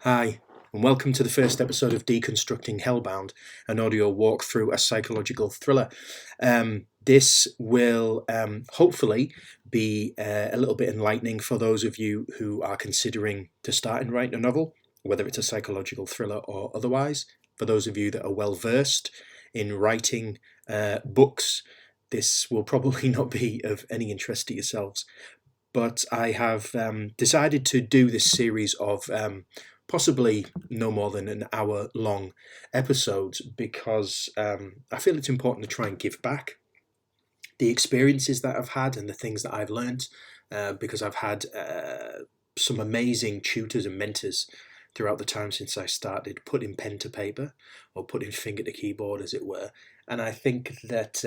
Hi, and welcome to the first episode of Deconstructing Hellbound, an audio walk through a psychological thriller. This will hopefully be a little bit enlightening for those of you who are considering to start and write a novel, whether it's a psychological thriller or otherwise. For those of you that are well versed in writing books, this will probably not be of any interest to yourselves. But I have decided to do this series of possibly no more than an hour long episodes because I feel it's important to try and give back the experiences that I've had and the things that I've learned because I've had some amazing tutors and mentors throughout the time since I started putting pen to paper or putting finger to keyboard, as it were. And I think that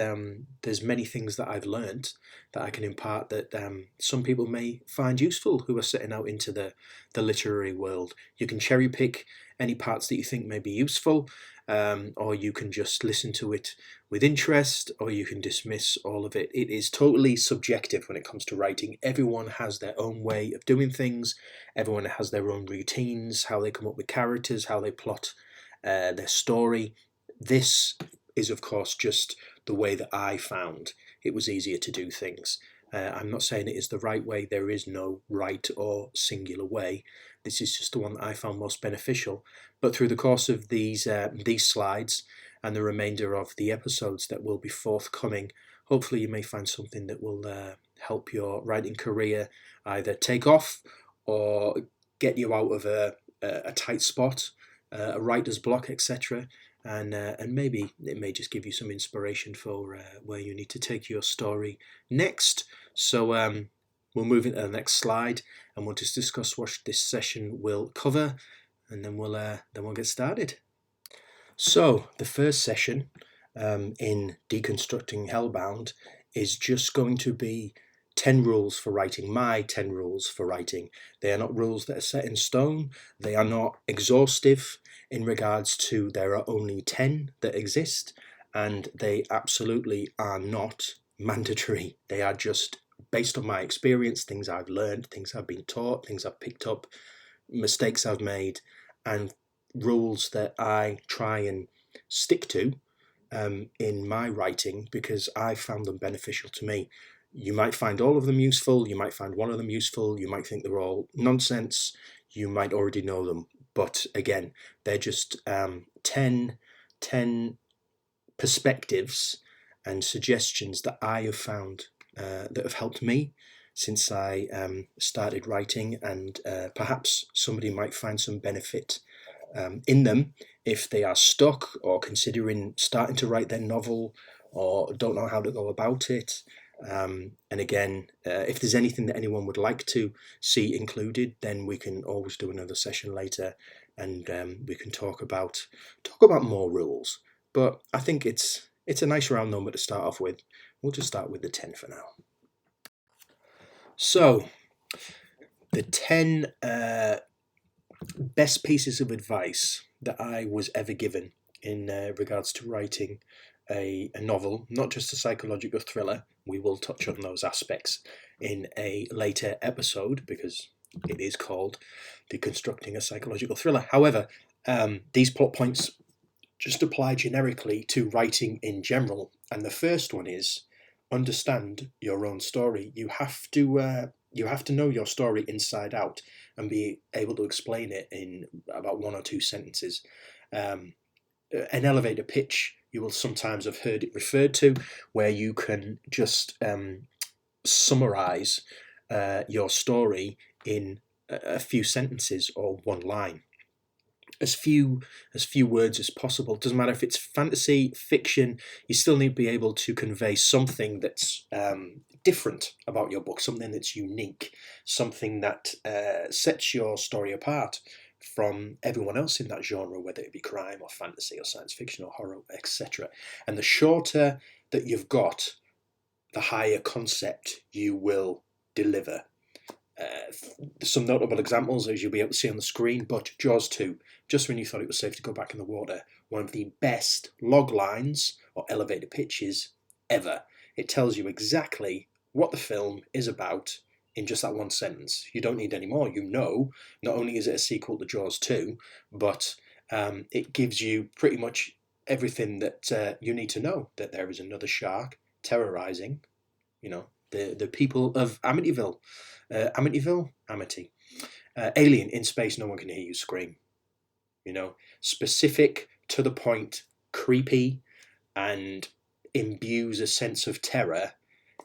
there's many things that I've learned that I can impart that some people may find useful who are setting out into the literary world. You can cherry pick any parts that you think may be useful, or you can just listen to it with interest, or you can dismiss all of it. It is totally subjective when it comes to writing. Everyone has their own way of doing things. Everyone has their own routines, how they come up with characters, how they plot their story. This is, of course, just the way that I found it was easier to do things. I'm not saying it is the right way. There is no right or singular way. This is just the one that I found most beneficial. But through the course of these slides and the remainder of the episodes that will be forthcoming, hopefully you may find something that will help your writing career either take off or get you out of a tight spot, a writer's block, etc. And maybe it may just give you some inspiration for where you need to take your story next. So we'll move into the next slide, and we'll just discuss what this session will cover, and then we'll get started. So the first session in Deconstructing Hellbound is just going to be 10 rules for writing, my 10 rules for writing. They are not rules that are set in stone. They are not exhaustive in regards to there are only 10 that exist, and they absolutely are not mandatory. They are just based on my experience, things I've learned, things I've been taught, things I've picked up, mistakes I've made, and rules that I try and stick to in my writing because I found them beneficial to me. You might find all of them useful, you might find one of them useful, you might think they're all nonsense, you might already know them. But again, they're just 10 perspectives and suggestions that I have found that have helped me since I started writing, and perhaps somebody might find some benefit in them if they are stuck or considering starting to write their novel or don't know how to go about it. And again, if there's anything that anyone would like to see included, then we can always do another session later, and we can talk about more rules. But I think it's a nice round number to start off with. We'll just start with the 10 for now. So, the 10 best pieces of advice that I was ever given in regards to writing a novel, not just a psychological thriller. We will touch on those aspects in a later episode because it is called Deconstructing a Psychological Thriller. However, these plot points just apply generically to writing in general. And the first one is understand your own story. You have to know your story inside out and be able to explain it in about one or two sentences. An elevator pitch, you will sometimes have heard it referred to, where you can just summarize your story in a few sentences or one line. As few words as possible. Doesn't matter if it's fantasy, fiction, you still need to be able to convey something that's different about your book, something that's unique, something that sets your story apart from everyone else in that genre, whether it be crime or fantasy or science fiction or horror, etc. And the shorter that you've got, the higher concept you will deliver. Some notable examples, as you'll be able to see on the screen, but Jaws 2, just when you thought it was safe to go back in the water, one of the best log lines or elevator pitches ever. It tells you exactly what the film is about in just that one sentence. You don't need any more. You know, not only is it a sequel to Jaws 2, but it gives you pretty much everything that you need to know, that there is another shark terrorizing, the people of Amityville. Amity. Alien, in space, no one can hear you scream. Specific, to the point, creepy, and imbues a sense of terror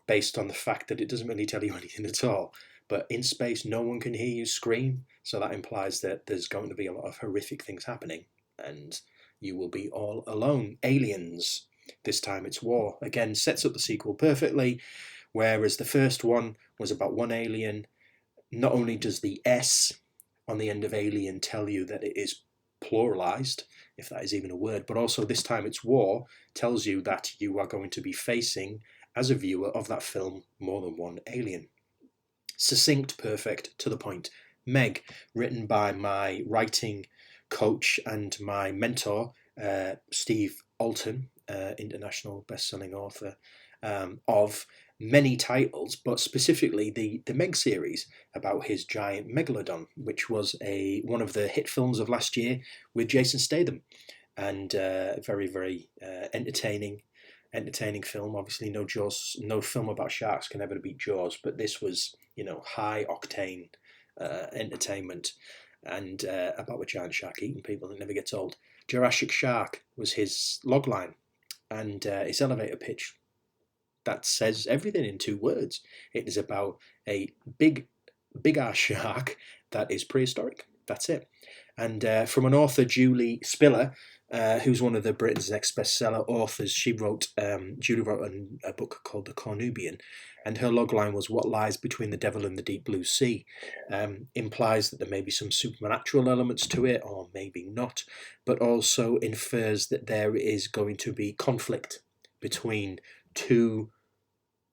based on the fact that it doesn't really tell you anything at all. But in space, no one can hear you scream, so that implies that there's going to be a lot of horrific things happening, and you will be all alone. Aliens, this time it's war. Again, sets up the sequel perfectly, whereas the first one was about one alien. Not only does the S on the end of alien tell you that it is pluralized, if that is even a word, but also this time it's war, tells you that you are going to be facing, as a viewer of that film, more than one alien. Succinct, perfect, to the point. Meg, written by my writing coach and my mentor, Steve Alton, international best-selling author of many titles, but specifically the Meg series about his giant megalodon, which was one of the hit films of last year with Jason Statham, and very, very entertaining film. Obviously, no film about sharks can ever beat Jaws, but this was high octane entertainment, and about a giant shark eating people that never gets old. Jurassic Shark was his logline, and his elevator pitch. That says everything in 2 words. It is about a big ass shark that is prehistoric. That's it. And from an author, Julie Spiller, who's one of the Britain's next bestseller authors, Julie wrote a book called The Cornubian, and her logline was "What lies between the devil and the deep blue sea." Implies that there may be some supernatural elements to it, or maybe not, but also infers that there is going to be conflict between 2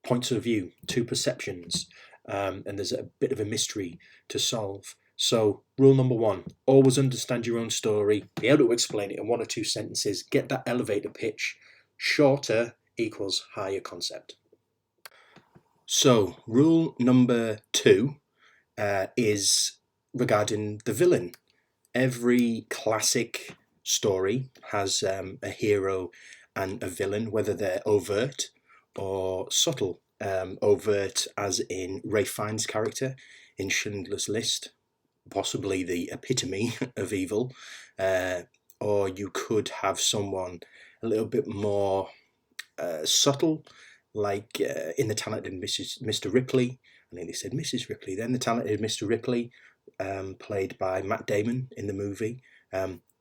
points of view, 2 perceptions, and there's a bit of a mystery to solve. So, rule number 1, always understand your own story, be able to explain it in 1 or 2 sentences, get that elevator pitch. Shorter equals higher concept. So, rule number 2 is regarding the villain. Every classic story has a hero and a villain, whether they're overt or subtle. Overt as in Ralph Fiennes' character in Schindler's List, possibly the epitome of evil, or you could have someone a little bit more subtle, like in The Talented Mr. Ripley. I think they said Mrs. Ripley then. The Talented Mr. Ripley, played by Matt Damon in the movie.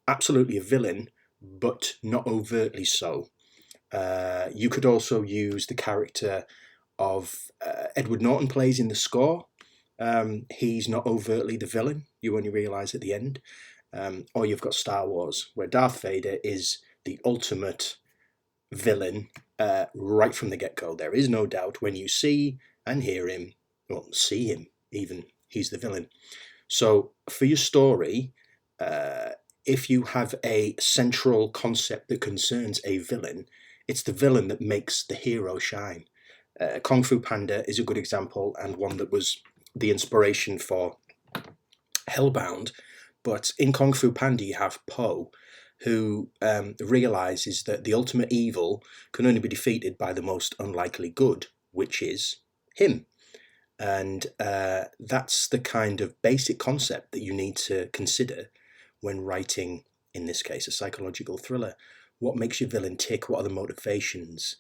Absolutely a villain, but not overtly so. You could also use the character of Edward Norton plays in The Score. He's not overtly the villain. You only realise at the end. Or you've got Star Wars, where Darth Vader is the ultimate villain right from the get-go. There is no doubt when you see and hear him, well, see him even, he's the villain. So for your story, if you have a central concept that concerns a villain, it's the villain that makes the hero shine. Kung Fu Panda is a good example, and one that was the inspiration for Hellbound. But in Kung Fu Panda, you have Po, who realizes that the ultimate evil can only be defeated by the most unlikely good, which is him. And that's the kind of basic concept that you need to consider when writing, in this case, a psychological thriller. What makes your villain tick? What are the motivations?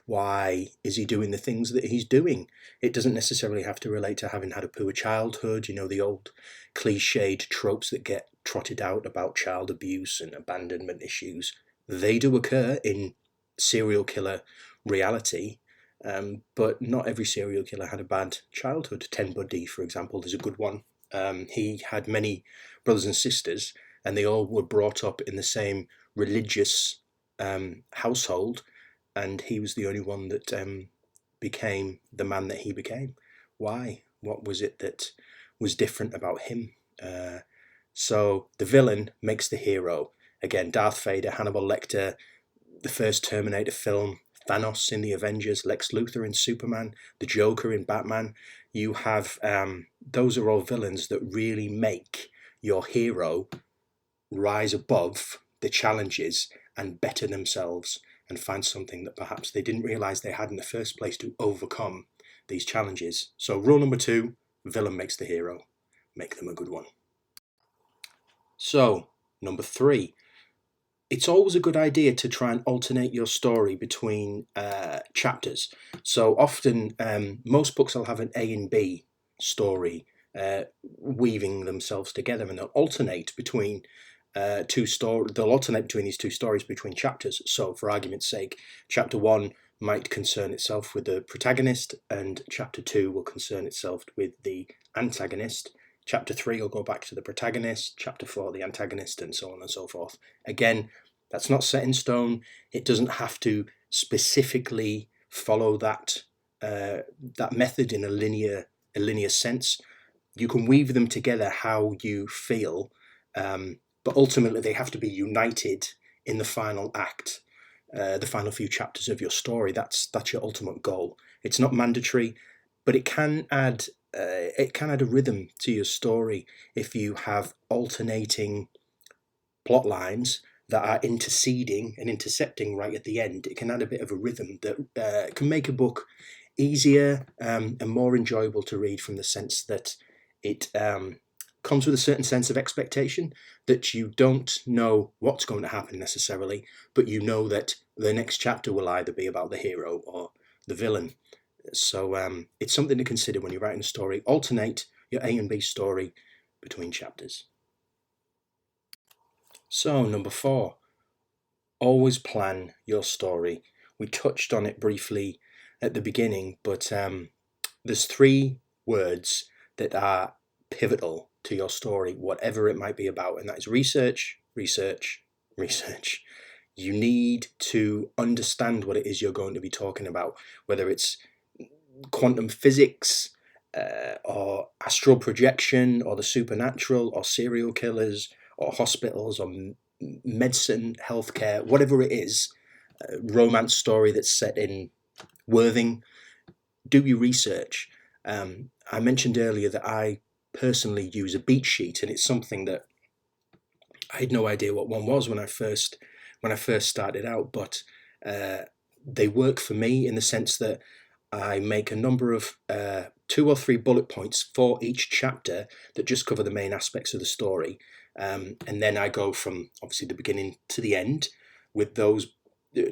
Why is he doing the things that he's doing? It doesn't necessarily have to relate to having had a poor childhood, the old cliched tropes that get trotted out about child abuse and abandonment issues. They do occur in serial killer reality, but not every serial killer had a bad childhood. Ted Bundy, for example, is a good one. He had many brothers and sisters, and they all were brought up in the same religious household, and he was the only one that became the man that he became. Why? What was it that was different about him? So the villain makes the hero. Again, Darth Vader, Hannibal Lecter, the first Terminator film, Thanos in the Avengers, Lex Luthor in Superman, the Joker in Batman. You have those are all villains that really make your hero rise above the challenges and better themselves and find something that perhaps they didn't realize they had in the first place to overcome these challenges. So rule number 2, villain makes the hero. Make them a good one. So number 3, it's always a good idea to try and alternate your story between chapters. So often, most books will have an A and B story weaving themselves together, and they'll alternate between They'll alternate between these two stories between chapters. So, for argument's sake, chapter 1 might concern itself with the protagonist, and chapter 2 will concern itself with the antagonist. Chapter 3 will go back to the protagonist, chapter 4 the antagonist, and so on and so forth. Again, that's not set in stone. It doesn't have to specifically follow that method in a linear sense. You can weave them together how you feel, but ultimately they have to be united in the final act, the final few chapters of your story. That's your ultimate goal. It's not mandatory, but it can add a rhythm to your story if you have alternating plot lines that are interceding and intercepting right at the end. It can add a bit of a rhythm that can make a book easier and more enjoyable to read, from the sense that it comes with a certain sense of expectation, that you don't know what's going to happen necessarily, but you know that the next chapter will either be about the hero or the villain. So it's something to consider when you're writing a story. Alternate your A and B story between chapters. So number 4, always plan your story. We touched on it briefly at the beginning, but there's 3 words that are pivotal to your story, whatever it might be about, and that is research, research, research. You need to understand what it is you're going to be talking about, whether it's quantum physics or astral projection or the supernatural or serial killers or hospitals or medicine, healthcare, whatever it is, romance story that's set in Worthing. Do your research. I mentioned earlier that I personally use a beat sheet, and it's something that I had no idea what one was when I first started out, but they work for me in the sense that I make a number of 2 or 3 bullet points for each chapter that just cover the main aspects of the story, and then I go from obviously the beginning to the end with those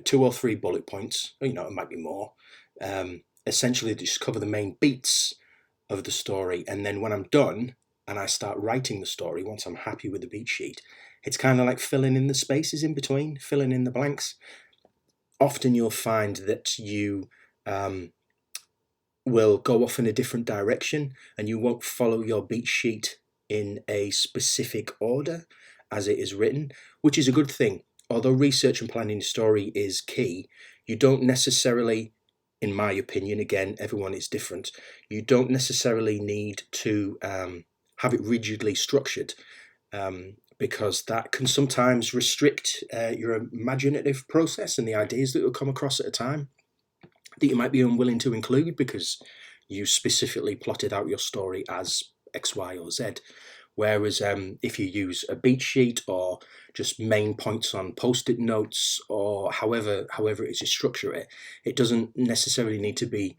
2 or 3 bullet points. It might be more. Essentially, just cover the main beats of the story, and then when I'm done and I start writing the story, once I'm happy with the beat sheet, it's kind of like filling in the spaces in between, filling in the blanks. Often you'll find that you will go off in a different direction, and you won't follow your beat sheet in a specific order as it is written, which is a good thing. Although research and planning the story is key, you don't necessarily, in my opinion, again, everyone is different, you don't necessarily need to have it rigidly structured, because that can sometimes restrict your imaginative process and the ideas that will come across at a time that you might be unwilling to include because you specifically plotted out your story as X, Y, or Z. Whereas if you use a beat sheet or just main points on post-it notes, or however it is you structure it, it doesn't necessarily need to be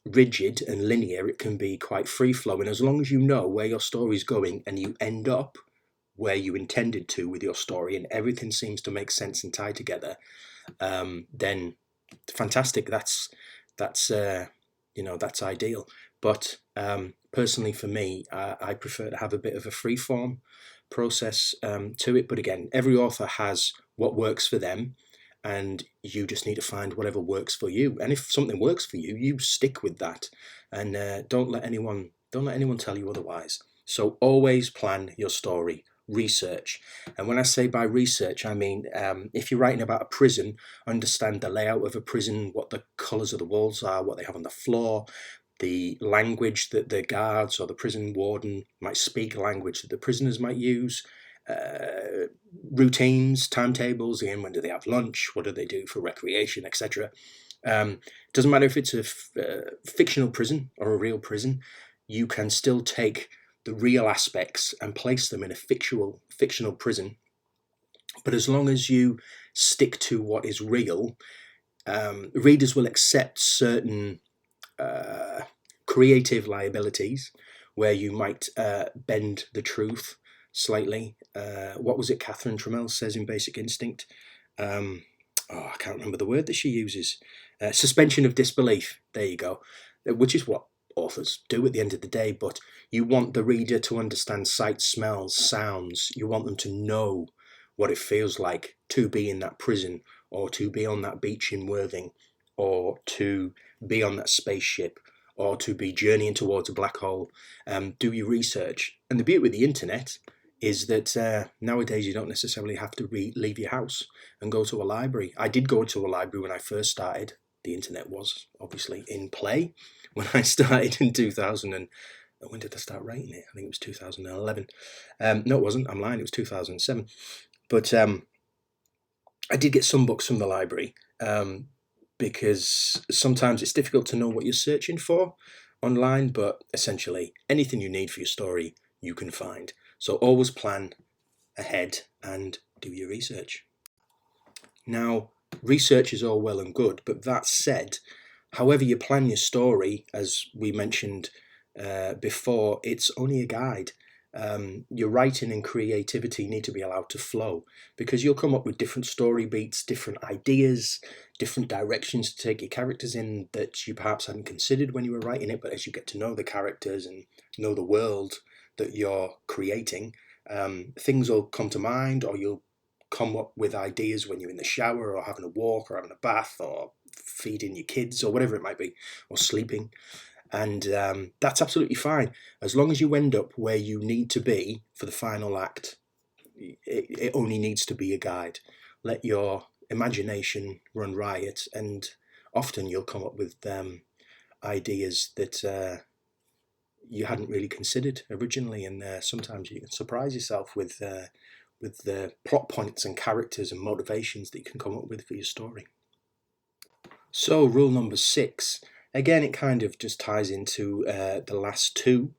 rigid and linear. It can be quite free-flowing, as long as you know where your story is going and you end up where you intended to with your story, and everything seems to make sense and tie together. Then fantastic. That's ideal. But personally, for me, I prefer to have a bit of a free-form process to it. But again, every author has what works for them, and you just need to find whatever works for you. And if something works for you, you stick with that, and don't let anyone tell you otherwise. So always plan your story. Research. And when I say by research, I mean if you're writing about a prison, understand the layout of a prison, what the colours of the walls are, what they have on the floor, the language that the guards or the prison warden might speak, language that the prisoners might use, routines, timetables, again, when do they have lunch, what do they do for recreation, etc. Doesn't matter if it's a fictional prison or a real prison, you can still take the real aspects and place them in a fictional prison. But as long as you stick to what is real, readers will accept certain creative liabilities where you might bend the truth slightly. What was it Catherine Trammell says in Basic Instinct? I can't remember the word that she uses. Suspension of disbelief. There you go. Which is what authors do at the end of the day. But you want the reader to understand sights, smells, sounds. You want them to know what it feels like to be in that prison, or to be on that beach in Worthing, or to be on that spaceship, or to be journeying towards a black hole. Do your research. And the beauty with the internet is that nowadays you don't necessarily have to leave your house and go to a library. I did go to a library when I first started. The internet was obviously in play when I started in 2000. And when did I start writing it? I think it was 2011. No, it wasn't. I'm lying. It was 2007. But I did get some books from the library because sometimes it's difficult to know what you're searching for online, but essentially anything you need for your story you can find. So always plan ahead and do your research. Now, research is all well and good, but that said, however you plan your story, as we mentioned before, it's only a guide. Your writing and creativity need to be allowed to flow, because you'll come up with different story beats, different ideas, different directions to take your characters in that you perhaps hadn't considered when you were writing it. But as you get to know the characters and know the world that you're creating, things will come to mind, or you'll come up with ideas when you're in the shower or having a walk or having a bath or feeding your kids or whatever it might be, or sleeping. And that's absolutely fine. As long as you end up where you need to be for the final act, it only needs to be a guide. Let your imagination run riot, and often you'll come up with ideas that you hadn't really considered originally. And sometimes you can surprise yourself with the plot points and characters and motivations that you can come up with for your story. So rule number 6, again, it kind of just ties into the last two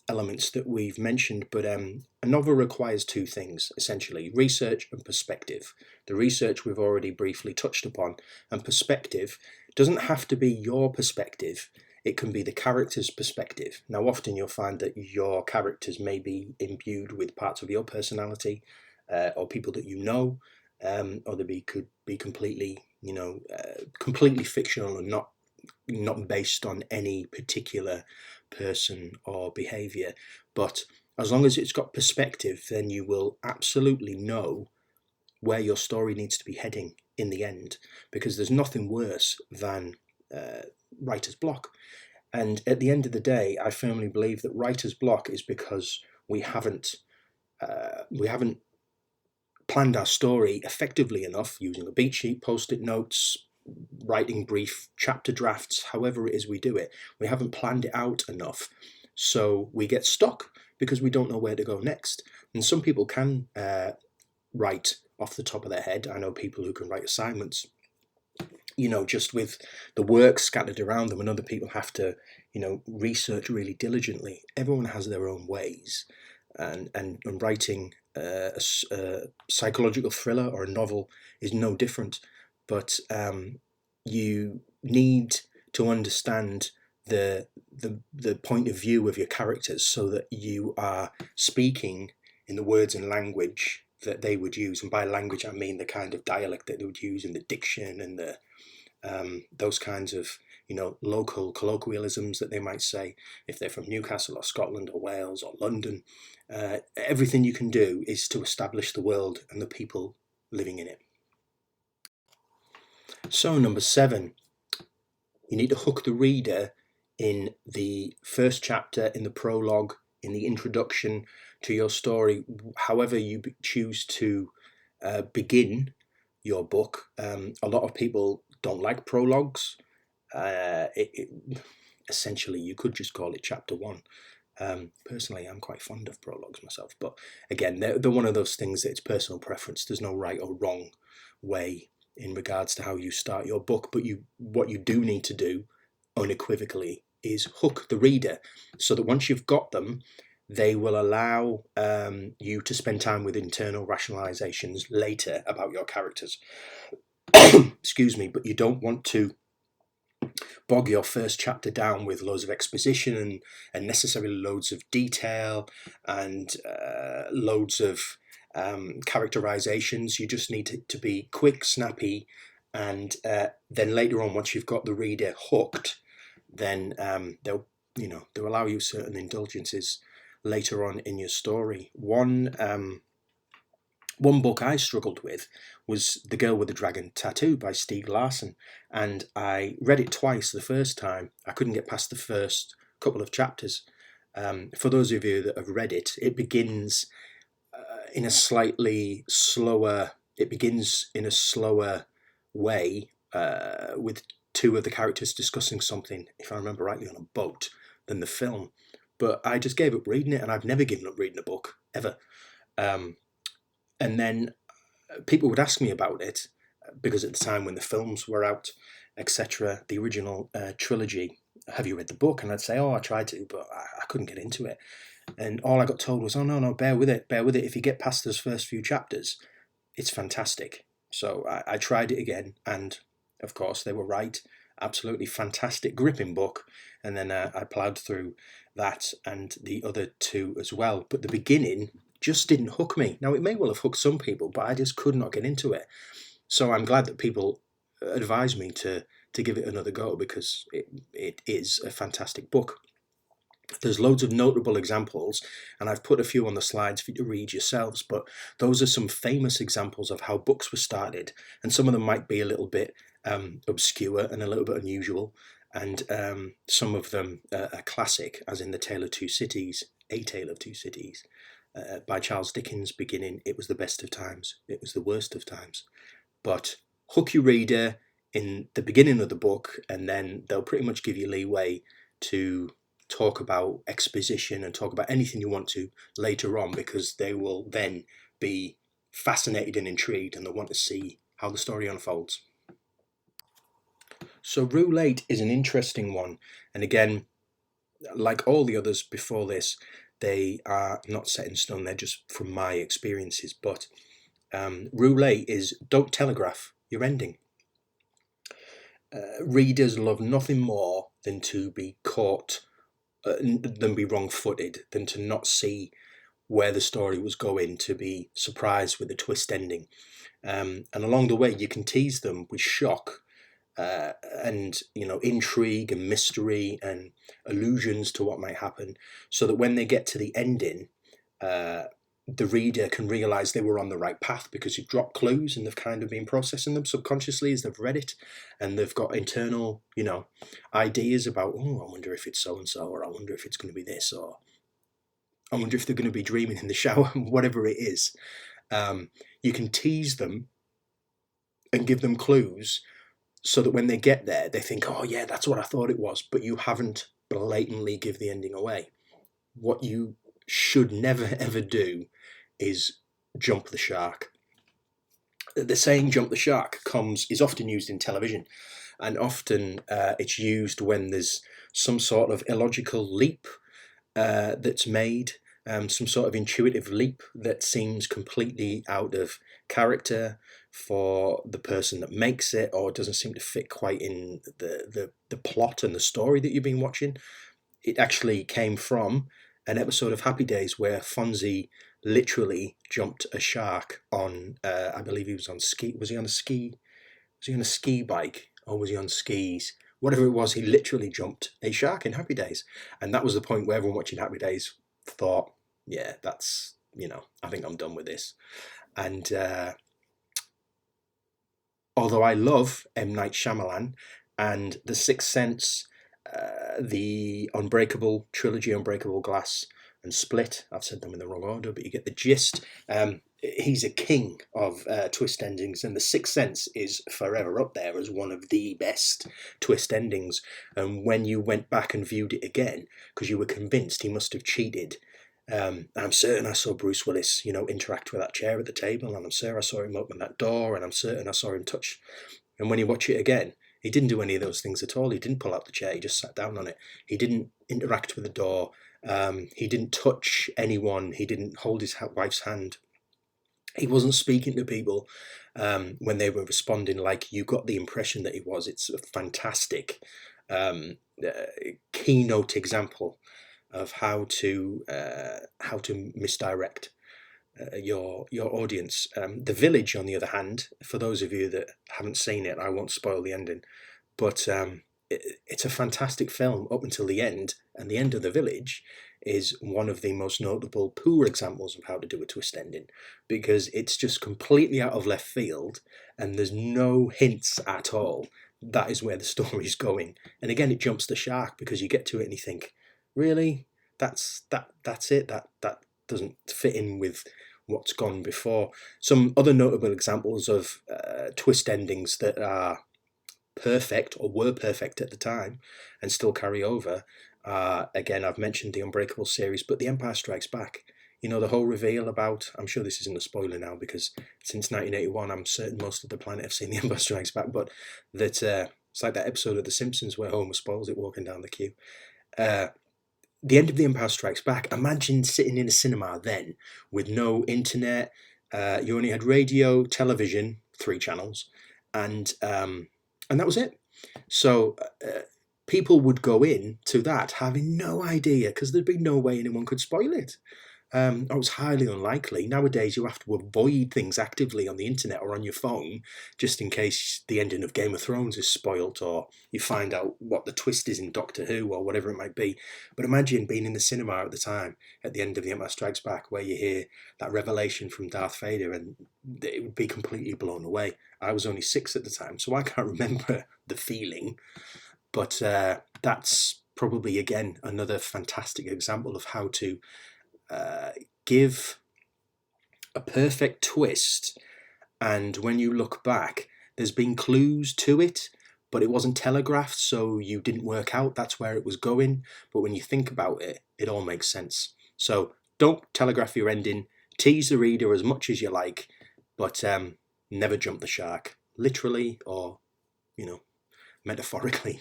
elements that we've mentioned, but a novel requires two things, essentially: research and perspective. The research we've already briefly touched upon, and perspective doesn't have to be your perspective. It can be the character's perspective. Now, often you'll find that your characters may be imbued with parts of your personality, or people that you know, or they could be completely, completely fictional and not based on any particular person or behavior. But as long as it's got perspective, then you will absolutely know where your story needs to be heading in the end, because there's nothing worse than writer's block. And at the end of the day, I firmly believe that writer's block is because we haven't planned our story effectively enough, using a beat sheet, post-it notes, writing brief chapter drafts, however it is we do it. We haven't planned it out enough. So we get stuck because we don't know where to go next. And some people can write off the top of their head. I know people who can write assignments, just with the work scattered around them, and other people have to, research really diligently. Everyone has their own ways. And writing a psychological thriller or a novel is no different. But you need to understand the point of view of your characters, so that you are speaking in the words and language that they would use. And by language, I mean the kind of dialect that they would use, in the diction and the those kinds of local colloquialisms that they might say if they're from Newcastle or Scotland or Wales or London. Everything you can do is to establish the world and the people living in it. So number 7, you need to hook the reader in the first chapter, in the prologue, in the introduction to your story, however you choose to begin your book. A lot of people don't like prologues. Essentially, you could just call it chapter 1. Personally, I'm quite fond of prologues myself, but again, they're one of those things that it's personal preference. There's no right or wrong way in regards to how you start your book, but what you do need to do unequivocally is hook the reader, so that once you've got them, they will allow you to spend time with internal rationalizations later about your characters. Excuse me, but you don't want to bog your first chapter down with loads of exposition and necessarily loads of detail and loads of characterizations. You just need to be quick, snappy, and then later on, once you've got the reader hooked, then they'll allow you certain indulgences later on in your story. One book I struggled with was The Girl with the Dragon Tattoo by Stieg Larsson, and I read it twice. The first time, I couldn't get past the first couple of chapters. For those of you that have read it, it begins in a slightly slower. It begins in a slower way with two of the characters discussing something, if I remember rightly, on a boat than the film. But I just gave up reading it, and I've never given up reading a book ever. And then people would ask me about it because at the time when the films were out, etc., the original trilogy, have you read the book? And I'd say, oh, I tried to, but I couldn't get into it. And all I got told was, oh, no, bear with it. If you get past those first few chapters, it's fantastic. So I tried it again, and of course they were right. Absolutely fantastic, gripping book. And then I ploughed through that and the other two as well. But the beginning just didn't hook me. Now, it may well have hooked some people, but I just could not get into it. So I'm glad that people advised me to give it another go, because it is a fantastic book. There's loads of notable examples, and I've put a few on the slides for you to read yourselves, but those are some famous examples of how books were started, and some of them might be a little bit obscure and a little bit unusual, and some of them are classic, as in A Tale of Two Cities, by Charles Dickens, beginning, it was the best of times, it was the worst of times. But hook your reader in the beginning of the book, and then they'll pretty much give you leeway to talk about exposition and talk about anything you want to later on, because they will then be fascinated and intrigued, and they'll want to see how the story unfolds. So Rule 8 is an interesting one, and again, like all the others before this, they are not set in stone, they're just from my experiences. But Rule 8 is don't telegraph your ending. Readers love nothing more than to be caught, than be wrong-footed, than to not see where the story was going, to be surprised with a twist ending. And along the way, you can tease them with shock and intrigue and mystery and allusions to what might happen, so that when they get to the ending, the reader can realise they were on the right path, because you've dropped clues and they've kind of been processing them subconsciously as they've read it, and they've got internal, ideas about, oh, I wonder if it's so-and-so, or I wonder if it's going to be this, or I wonder if they're going to be dreaming in the shower, whatever it is. You can tease them and give them clues, so that when they get there, they think, oh yeah, that's what I thought it was, but you haven't blatantly give the ending away. What you should never ever do is jump the shark. The saying "jump the shark" is often used in television, and often it's used when there's some sort of illogical leap that's made, some sort of intuitive leap that seems completely out of character for the person that makes it, or doesn't seem to fit quite in the plot and the story that you've been watching. It actually came from an episode of Happy Days where Fonzie literally jumped a shark on, I believe he was on ski. Was he on a ski bike, or was he on skis? Whatever it was, he literally jumped a shark in Happy Days. And that was the point where everyone watching Happy Days thought, yeah, that's, I think I'm done with this. And although I love M. Night Shyamalan and The Sixth Sense, the Unbreakable trilogy, Unbreakable Glass and Split, I've said them in the wrong order, but you get the gist. He's a king of twist endings, and The Sixth Sense is forever up there as one of the best twist endings. And when you went back and viewed it again, because you were convinced he must have cheated, I'm certain I saw Bruce Willis, interact with that chair at the table, and I'm certain I saw him open that door, and I'm certain I saw him touch. And when you watch it again, he didn't do any of those things at all. He didn't pull out the chair. He just sat down on it. He didn't interact with the door. He didn't touch anyone. He didn't hold his wife's hand. He wasn't speaking to people when they were responding like you got the impression that he was. It's a fantastic keynote example of how to misdirect your audience. The Village, on the other hand, for those of you that haven't seen it, I won't spoil the ending, but it's a fantastic film up until the end, and the end of The Village is one of the most notable poor examples of how to do a twist ending, because it's just completely out of left field and there's no hints at all. That is where the story's going, and again it jumps the shark, because you get to it and you think, really, that's it, that doesn't fit in with what's gone before. Some other notable examples of twist endings that are perfect or were perfect at the time and still carry over. Again, I've mentioned the Unbreakable series, but The Empire Strikes Back. The whole reveal about, I'm sure this isn't a spoiler now, because since 1981, I'm certain most of the planet have seen The Empire Strikes Back, but that it's like that episode of The Simpsons where Homer spoils it walking down the queue. The end of The Empire Strikes Back, imagine sitting in a cinema then with no internet, you only had radio, television, 3 channels, and that was it. So people would go in to that having no idea, because there'd be no way anyone could spoil it. It was highly unlikely. Nowadays, you have to avoid things actively on the internet or on your phone, just in case the ending of Game of Thrones is spoilt, or you find out what the twist is in Doctor Who, or whatever it might be. But imagine being in the cinema at the time, at the end of The Empire Strikes Back, where you hear that revelation from Darth Vader, and it would be completely blown away. I was only 6 at the time, so I can't remember the feeling. But that's probably, again, another fantastic example of how to give a perfect twist, and when you look back, there's been clues to it, but it wasn't telegraphed, so you didn't work out that's where it was going. But when you think about it, it all makes sense. So don't telegraph your ending. Tease the reader as much as you like, but never jump the shark, literally or metaphorically.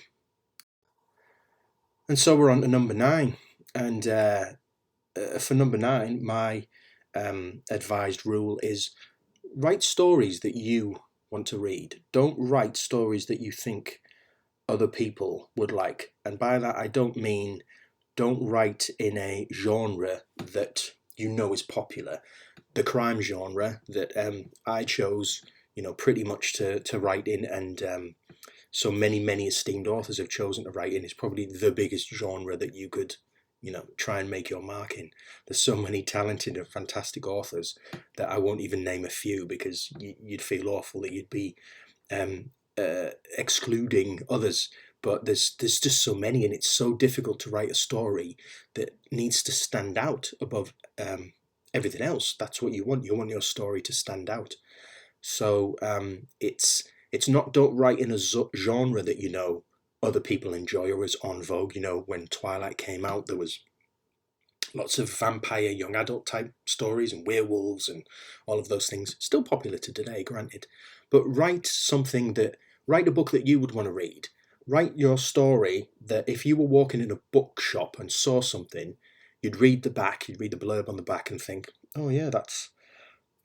And so we're on to number 9, and for number 9, my advised rule is write stories that you want to read. Don't write stories that you think other people would like. And by that, I don't mean don't write in a genre that is popular. The crime genre that I chose, pretty much to write in, and so many esteemed authors have chosen to write in, is probably the biggest genre that you could try and make your mark in. There's so many talented and fantastic authors that I won't even name a few, because you'd feel awful that you'd be excluding others. But there's just so many, and it's so difficult to write a story that needs to stand out above everything else. That's what you want. You want your story to stand out. So it's not, don't write in a genre that other people enjoy or is on vogue. When Twilight came out, there was lots of vampire young adult type stories and werewolves and all of those things. Still popular to today, granted. But write a book that you would want to read. Write your story that if you were walking in a bookshop and saw something, you'd read the blurb on the back and think, oh yeah, that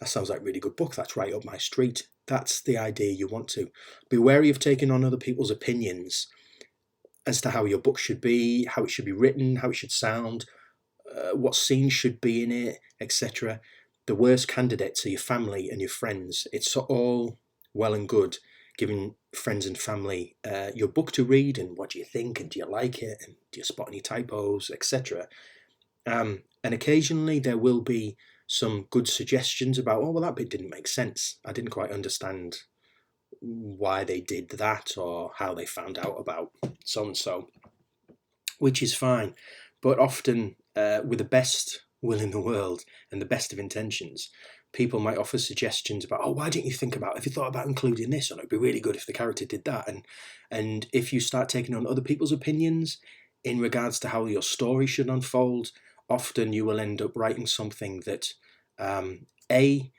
sounds like a really good book. That's right up my street. That's the idea you want to. Be wary of taking on other people's opinions as to how your book should be, how it should be written, how it should sound, what scenes should be in it, etc. The worst candidates are your family and your friends. It's all well and good giving friends and family your book to read, and what do you think, and do you like it, and do you spot any typos, etc. And occasionally there will be some good suggestions about, oh, well, that bit didn't make sense. I didn't quite understand why they did that, or how they found out about so-and-so, which is fine. But often, with the best will in the world and the best of intentions, people might offer suggestions about, oh, why didn't you have you thought about including this? Or it'd be really good if the character did that. And if you start taking on other people's opinions in regards to how your story should unfold, often you will end up writing something that A,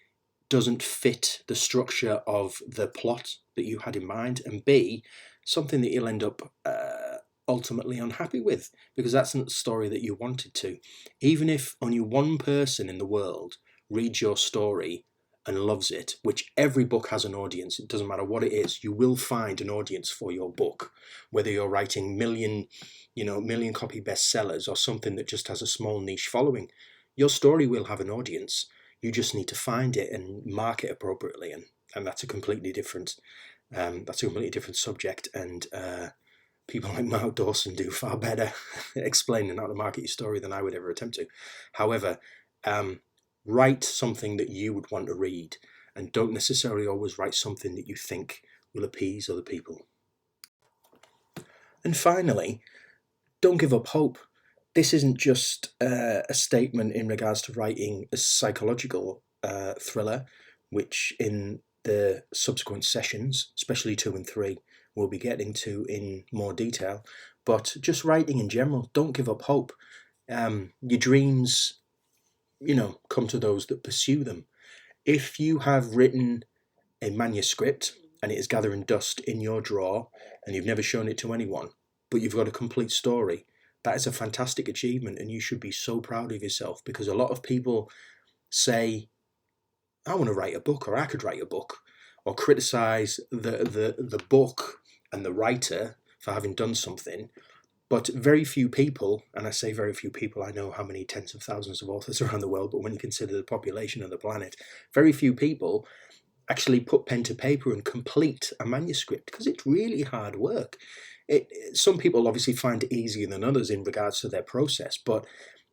doesn't fit the structure of the plot that you had in mind, and B, something that you'll end up ultimately unhappy with, because that's not the story that you wanted to. Even if only one person in the world reads your story and loves it, which every book has an audience, it doesn't matter what it is, you will find an audience for your book, whether you're writing million copy bestsellers or something that just has a small niche following. Your story will have an audience. You just need to find it and mark it appropriately, and that's a completely different subject. And people like Mark Dawson do far better explaining how to market your story than I would ever attempt to. However, write something that you would want to read, and don't necessarily always write something that you think will appease other people. And finally, don't give up hope. This isn't just a statement in regards to writing a psychological thriller, which in the subsequent sessions, especially 2 and 3, we'll be getting to in more detail, but just writing in general. Don't give up hope. Your dreams, come to those that pursue them. If you have written a manuscript and it is gathering dust in your drawer and you've never shown it to anyone, but you've got a complete story, that is a fantastic achievement, and you should be so proud of yourself, because a lot of people say, I want to write a book, or I could write a book, or criticize the book and the writer for having done something. But very few people, and I say very few people, I know how many tens of thousands of authors around the world, but when you consider the population of the planet, very few people actually put pen to paper and complete a manuscript, because it's really hard work. Some people obviously find it easier than others in regards to their process, but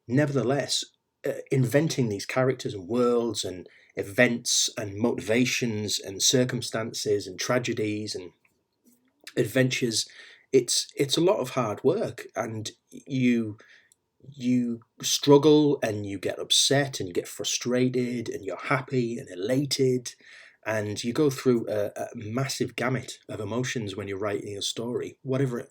nevertheless, inventing these characters and worlds and events and motivations and circumstances and tragedies and adventures, it's a lot of hard work, and you struggle and you get upset and you get frustrated and you're happy and elated, and you go through a massive gamut of emotions when you're writing a story, whatever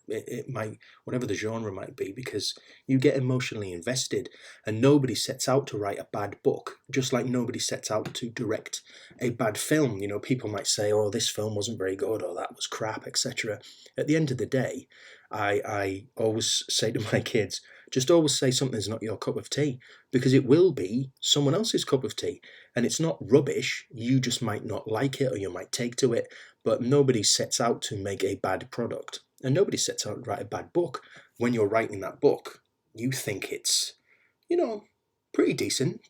whatever the genre might be, because you get emotionally invested. And nobody sets out to write a bad book, just like nobody sets out to direct a bad film. People might say, oh, this film wasn't very good, or that was crap, etc. At the end of the day, I always say to my kids, just always say something's not your cup of tea, because it will be someone else's cup of tea. And it's not rubbish, you just might not like it, or you might take to it, but nobody sets out to make a bad product. And nobody sets out to write a bad book. When you're writing that book, you think it's, pretty decent.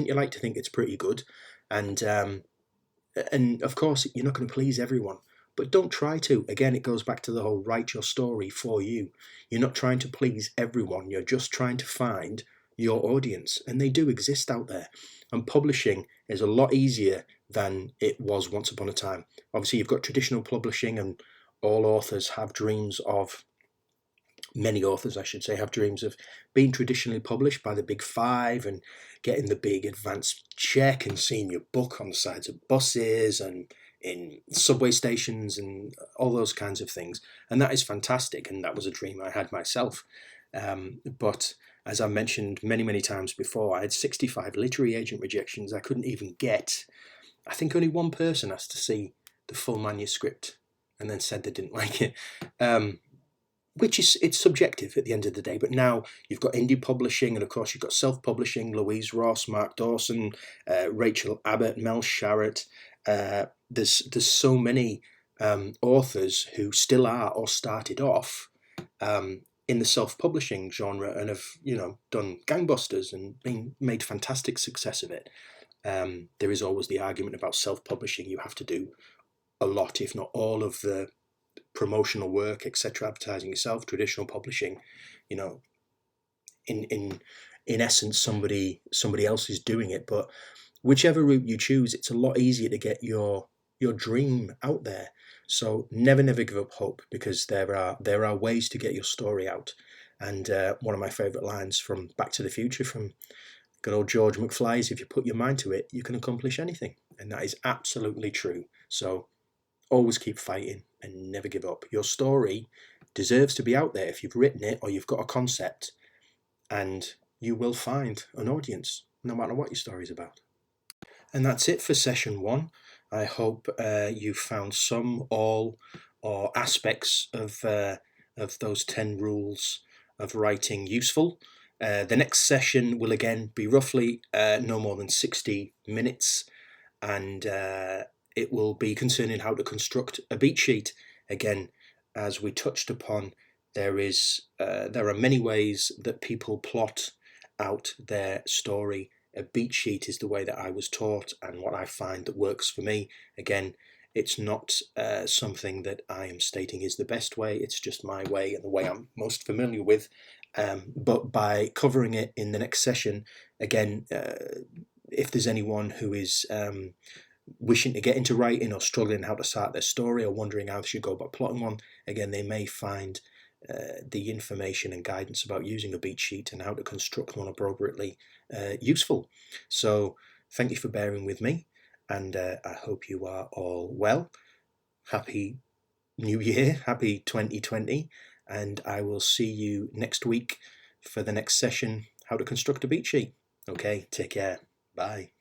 You like to think it's pretty good. And of course, you're not going to please everyone. But don't try to. Again, it goes back to the whole write your story for you. You're not trying to please everyone. You're just trying to find your audience. And they do exist out there. And publishing is a lot easier than it was once upon a time. Obviously, you've got traditional publishing, and all authors have dreams of, many authors, I should say, have dreams of being traditionally published by the big five and getting the big advanced check and seeing your book on the sides of buses and in subway stations and all those kinds of things. And that is fantastic. And that was a dream I had myself. But as I mentioned many, many times before, I had 65 literary agent rejections. I couldn't even get, I think only one person asked to see the full manuscript and then said they didn't like it. Which it's subjective at the end of the day. But now you've got indie publishing, and of course you've got self-publishing, Louise Ross, Mark Dawson, Rachel Abbott, Mel Sharratt. There's so many authors who still are or started off in the self-publishing genre and have done gangbusters and made fantastic success of it. There is always the argument about self-publishing. You have to do a lot, if not all, of the promotional work, etc., advertising yourself. Traditional publishing, in essence, somebody else is doing it. But whichever route you choose, it's a lot easier to get your dream out there. So never give up hope, because there are ways to get your story out. And one of my favorite lines from Back to the Future from good old George McFly is, if you put your mind to it, you can accomplish anything. And that is absolutely true. So always keep fighting and never give up. Your story deserves to be out there. If you've written it or you've got a concept and you will find an audience, no matter what your story is about. And that's it for session 1. I hope you found some, all, or aspects of those 10 rules of writing useful. The next session will again be roughly no more than 60 minutes, and it will be concerning how to construct a beat sheet. Again, as we touched upon, there are many ways that people plot out their story. A beat sheet is the way that I was taught and what I find that works for me. Again, it's not something that I am stating is the best way, it's just my way and the way I'm most familiar with. But by covering it in the next session, again, if there's anyone who is wishing to get into writing or struggling how to start their story or wondering how they should go about plotting one, again, they may find the information and guidance about using a beat sheet and how to construct one appropriately useful. So thank you for bearing with me, and I hope you are all well. Happy New Year, happy 2020, and I will see you next week for the next session, how to construct a beat sheet. Okay, take care. Bye.